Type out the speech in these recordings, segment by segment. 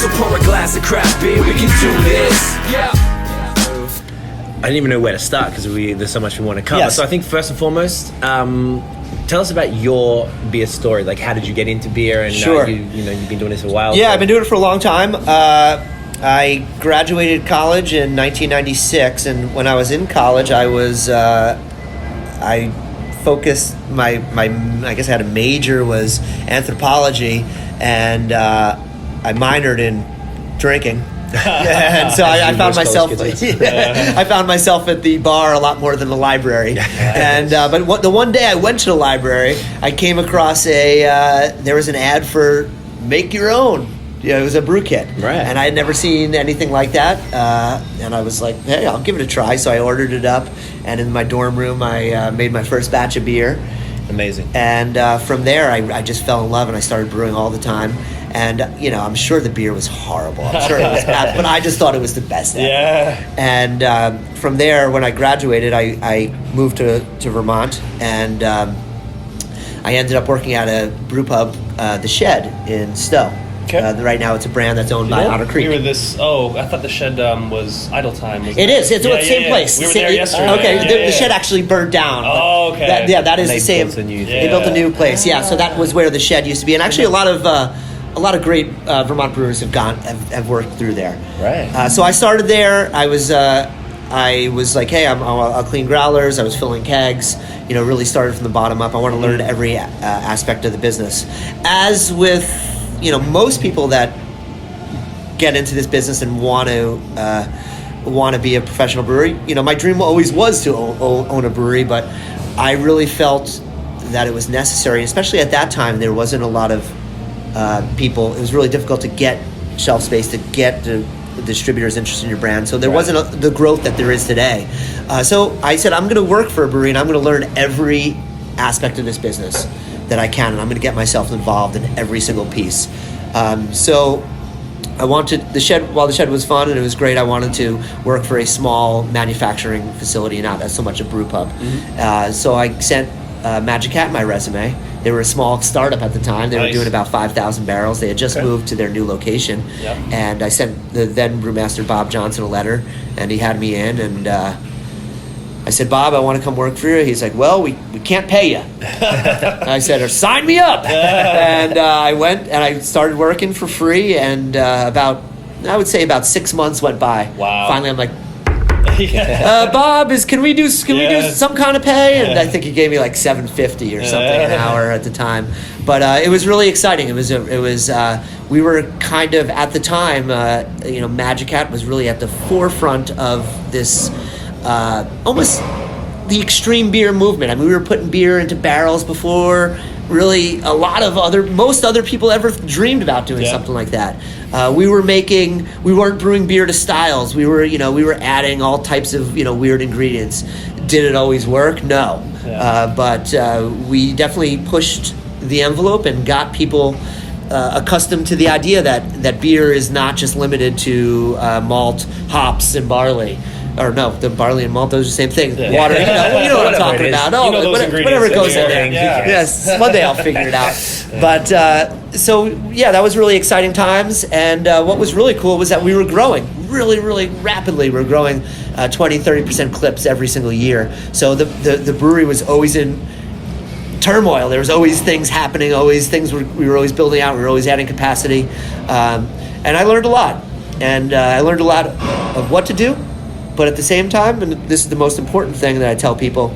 So pour a glass of craft beer, we can do this. Yeah. I didn't even know where to start because there's so much we want to cover. Yes. So I think first and foremost, tell us about your beer story. Like, how did you get into beer? And Sure. you've been doing this a while. Yeah, I've been doing it for a long time. I graduated college in 1996, and when I was in college, I focused my I guess I had a major was anthropology, and I minored in drinking. And so I found myself I found myself at the bar a lot more than the library. And but the one day I went to the library, I came across there was an ad for make your own. It was a brew kit, right? And I had never seen anything like that, and I was like, hey, I'll give it a try. So I ordered it up, and in my dorm room I made my first batch of beer. Amazing. And from there I just fell in love, and I started brewing all the time. And I'm sure the beer was horrible. I'm sure it was bad, but I just thought it was the best ever. Yeah. And from there, when I graduated, I moved to Vermont, and I ended up working at a brew pub, The Shed in Stowe. Okay. Right now, it's a brand that's owned by Otter Creek. We were this. Oh, I thought the Shed was Idle Time. It is. It's the same place. We were there yesterday. Okay, the Shed actually burnt down. Oh, okay. That is the same. They built a new place. Yeah, so that was where the Shed used to be, and actually a lot of great Vermont brewers have worked through there. Right. So I started there. I was like, hey, I'll clean growlers. I was filling kegs. Really started from the bottom up. I want to learn every aspect of the business. As with most people that get into this business and want to be a professional brewery, my dream always was to own a brewery, but I really felt that it was necessary, especially at that time. There wasn't a lot of people. It was really difficult to get shelf space, to get the distributors interested in your brand. So there wasn't the growth that there is today. So I said, I'm going to work for a brewery, and I'm going to learn every aspect of this business that I can, and I'm going to get myself involved in every single piece. So I wanted the Shed. While the Shed was fun and it was great, I wanted to work for a small manufacturing facility, not so much a brew pub. Mm-hmm. So I sent Magic Hat my resume. They were a small startup at the time. They were doing about 5,000 barrels. They had just moved to their new location. Yep. And I sent the then brewmaster Bob Johnson a letter, and he had me in, and I said, Bob, I want to come work for you. He's like, well, we can't pay you. I said, sign me up. And I went and I started working for free, and about 6 months went by. Wow. Finally, I'm like, Bob, can we do some kind of pay? And I think he gave me like $7.50 or something an hour at the time. But it was really exciting. We were kind of at the time, Magic Hat was really at the forefront of this almost the extreme beer movement. I mean, we were putting beer into barrels before really most other people ever dreamed about doing something like that. We weren't brewing beer to styles. We were adding all types of weird ingredients. Did it always work? No. But we definitely pushed the envelope and got people accustomed to the idea that beer is not just limited to malt, hops, and barley. Or no, the barley and malt, those are the same thing. Yeah. Water, you know what I'm talking about. Whatever goes in there. Yeah. Yes, one day I'll figure it out. But that was really exciting times. And what was really cool was that we were growing really, really rapidly. We were growing 20-30% clips every single year. So the brewery was always in turmoil. There was always things happening, always things we were always building out. We were always adding capacity. And I learned a lot. And I learned a lot of what to do. But at the same time, and this is the most important thing that I tell people,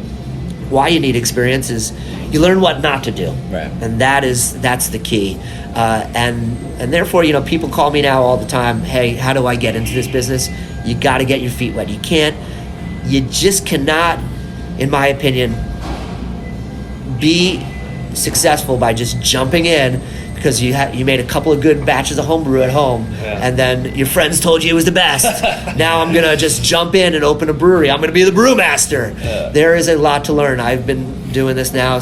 why you need experience is you learn what not to do. Right. And that's the key. And therefore, people call me now all the time, hey, how do I get into this business? You got to get your feet wet. You just cannot, in my opinion, be successful by just jumping in because you made a couple of good batches of homebrew at home, and then your friends told you it was the best. Now I'm gonna just jump in and open a brewery. I'm gonna be the brewmaster. There is a lot to learn. I've been doing this now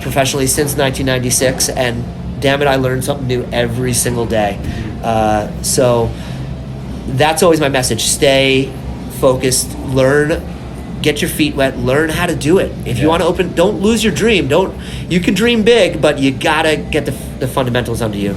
professionally since 1996, and damn it, I learn something new every single day. So that's always my message. Stay focused. Learn. Get your feet wet, learn how to do it. If you want to open, don't lose your dream. You can dream big, but you gotta get the fundamentals under you.